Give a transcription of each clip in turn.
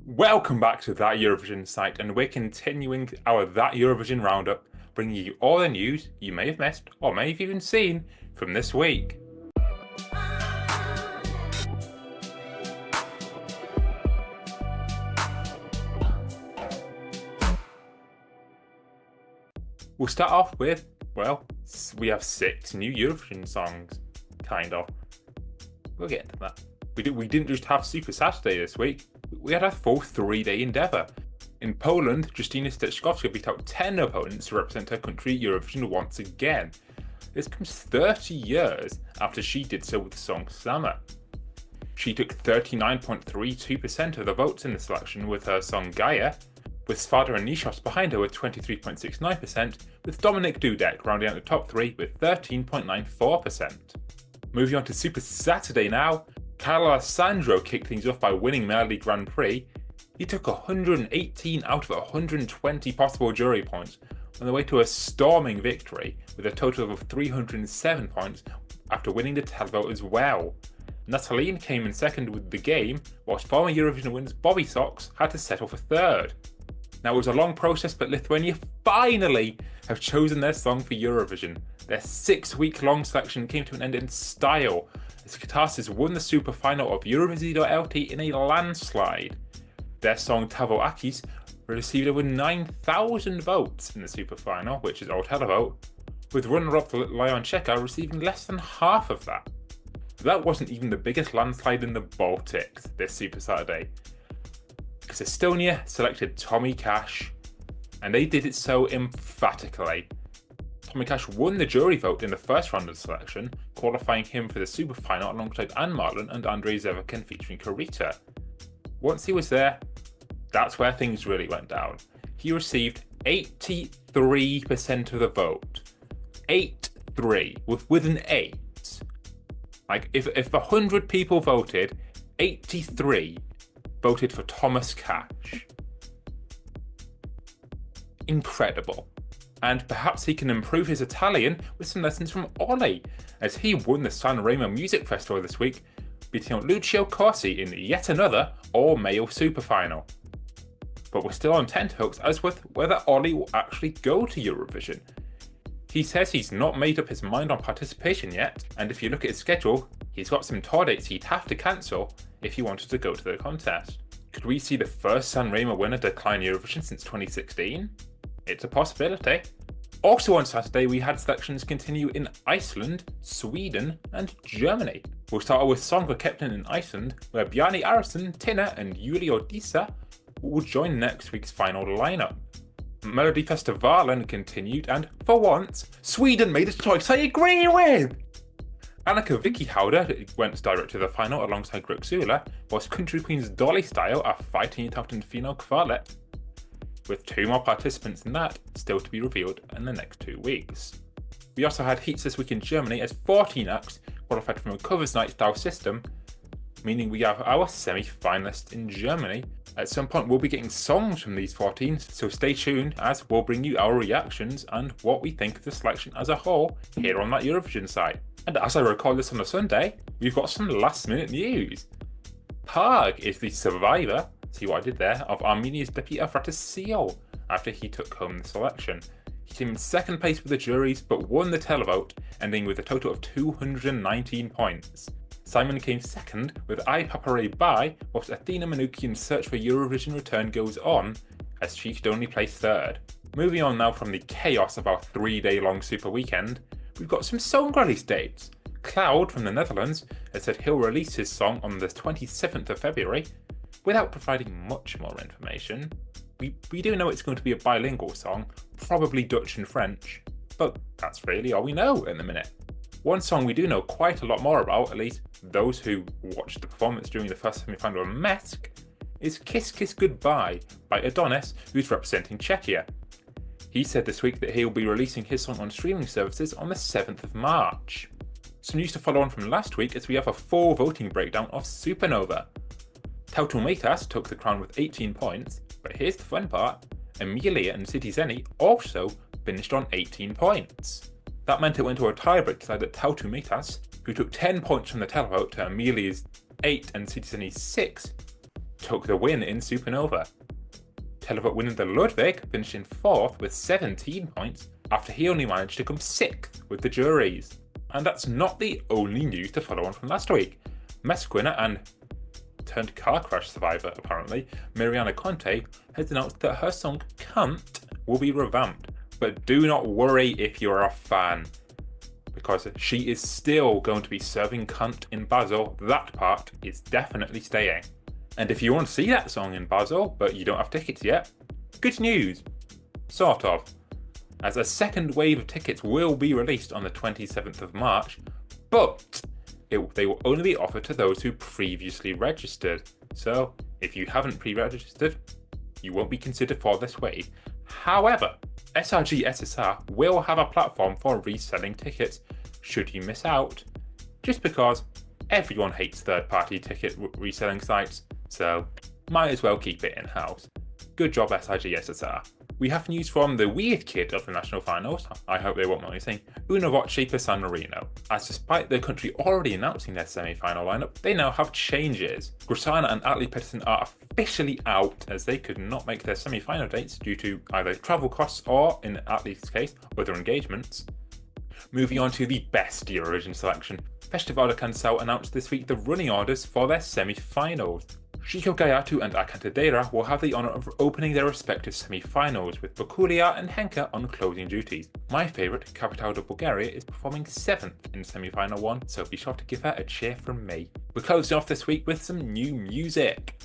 Welcome back to That Eurovision site, and we're continuing our That Eurovision Roundup, bringing you all the news you may have missed or may have even seen from this week. We'll start off with, we have 6 new Eurovision songs, kind of. We'll get into that. We didn't just have Super Saturday this week, we had a full 3-day endeavour. In Poland, Justyna beat out 10 opponents to represent her country at Eurovision once again. This comes 30 years after she did so with the song Summer. She took 39.32% of the votes in the selection with her song Gaia, with Svada and Nishos behind her with 23.69%, with Dominik Dudek rounding out the top 3 with 13.94%. Moving on to Super Saturday now, Alessandro kicked things off by winning Melody Grand Prix. He took 118 out of 120 possible jury points on the way to a storming victory with a total of 307 points after winning the televote as well. Nataline came in second with The Game, whilst former Eurovision winners Bobby Sox had to settle for third. Now it was a long process, but Lithuania finally have chosen their song for Eurovision. Their 6-week-long selection came to an end in style, as Katarsis won the super final of Eurovision.lt in a landslide. Their song Tavo Akis received over 9,000 votes in the super final, which is all televote, with runner-up Leon Cheka receiving less than half of that. That wasn't even the biggest landslide in the Baltics this Super Saturday, because Estonia selected Tommy Cash, and they did it so emphatically. Tommy Cash won the jury vote in the first round of the selection, qualifying him for the super final alongside Anne Marlin and Andrei Zevakin featuring Karita. Once he was there, that's where things really went down. He received 83% of the vote. 83, with an 8. Like, if 100 people voted, 83 voted for Thomas Cash. Incredible. And perhaps he can improve his Italian with some lessons from Ollie, as he won the Sanremo Music Festival this week, beating out Lucio Corsi in yet another all-male super final. But we're still on tenterhooks as with whether Ollie will actually go to Eurovision. He says he's not made up his mind on participation yet, and if you look at his schedule, he's got some tour dates he'd have to cancel if he wanted to go to the contest. Could we see the first Sanremo winner decline Eurovision since 2016? It's a possibility. Also on Saturday, we had selections continue in Iceland, Sweden, and Germany. We'll start with Song for Captain in Iceland, where Bjarni Arason, Tina, and Julio Disa will join next week's final lineup. Melodifestivalen continued, and for once, Sweden made a choice I agree with! Annika Vikkihauda went direct to the final alongside Gruxula, whilst Country Queens Dolly Style are fighting it out in Final Kvalet, with 2 more participants in that still to be revealed in the next 2 weeks. We also had heats this week in Germany as 14 acts qualified from a covers night style system, meaning we have our semi-finalists in Germany. At some point we'll be getting songs from these 14, so stay tuned as we'll bring you our reactions and what we think of the selection as a whole here on That Eurovision site. And as I record this on a Sunday, we've got some last minute news. Parg is the survivor, see what I did there, of Armenia's Bepi Afratasiel after he took home the selection. He came in second place with the juries but won the televote, ending with a total of 219 points. Simon came second with I Papare Bye, whilst Athena Manukian's search for Eurovision return goes on, as she could only place third. Moving on now from the chaos of our 3-day long super weekend, we've got some song release dates. Cloud from the Netherlands has said he'll release his song on the 27th of February, without providing much more information. We do know it's going to be a bilingual song, probably Dutch and French, but that's really all we know at the minute. One song we do know quite a lot more about, at least those who watched the performance during the first semi-final of Mesk, is Kiss Kiss Goodbye by Adonis, who's representing Czechia. He said this week that he'll be releasing his song on streaming services on the 7th of March. Some news to follow on from last week as we have a full voting breakdown of Supernova. Tautu Meitas took the crown with 18 points, but here's the fun part, Emilia and Citizeni also finished on 18 points. That meant it went to a tiebreak decided that Tautu Meitas, who took 10 points from the televote to Emilia's 8 and Citizeni's 6, took the win in Supernova. Televote winning the Ludwig, finishing 4th with 17 points after he only managed to come 6th with the juries. And that's not the only news to follow on from last week. Mess winner and turned car crash survivor apparently, Mariana Conte, has announced that her song Cunt will be revamped. But do not worry if you're a fan, because she is still going to be serving cunt in Basel. That part is definitely staying. And if you want to see that song in Basel, but you don't have tickets yet, good news. Sort of. As a second wave of tickets will be released on the 27th of March, but they will only be offered to those who previously registered. So, if you haven't pre-registered, you won't be considered for this wave. However, SRG SSR will have a platform for reselling tickets should you miss out, just because everyone hates third-party ticket reselling sites, so might as well keep it in-house. Good job SRG SSR. We have news from the weird kid of the national finals, I hope they won't mind me saying, Una Voce per San Marino, as despite the country already announcing their semi-final lineup, they now have changes. Grosana and Atli Pettersson are officially out as they could not make their semi-final dates due to either travel costs or, in Atli's case, other engagements. Moving on to the best Eurovision selection, Festival de Canção announced this week the running orders for their semi-finals. Chico Gaiatu and Acantadera will have the honour of opening their respective semi-finals, with Bakulia and Henka on closing duties. My favourite, Capital de Bulgaria, is performing 7th in semi-final 1, so be sure to give her a cheer from me. We're closing off this week with some new music.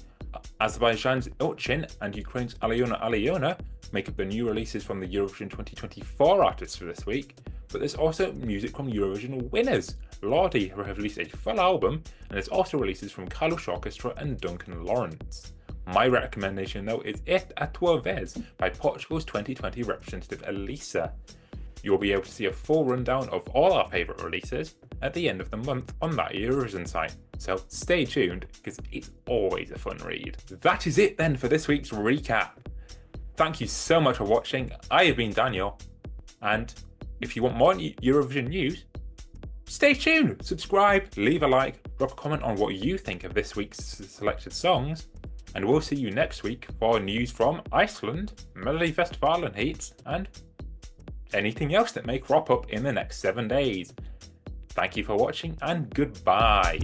Azerbaijan's Ilchin and Ukraine's Aliona make up the new releases from the Eurovision 2024 artists for this week, but there's also music from Eurovision winners. Lordi have released a full album, and there's also releases from Kalush Orchestra and Duncan Lawrence. My recommendation though is Et a tua vez by Portugal's 2020 representative Elisa. You'll be able to see a full rundown of all our favourite releases at the end of the month on that Eurovision site, so stay tuned because it's always a fun read. That is it then for this week's recap. Thank you so much for watching. I have been Daniel, and if you want more Eurovision news, stay tuned, subscribe, leave a like, drop a comment on what you think of this week's selected songs, and we'll see you next week for news from Iceland, Melody Festival and Heats, and anything else that may crop up in the next 7 days. Thank you for watching and goodbye.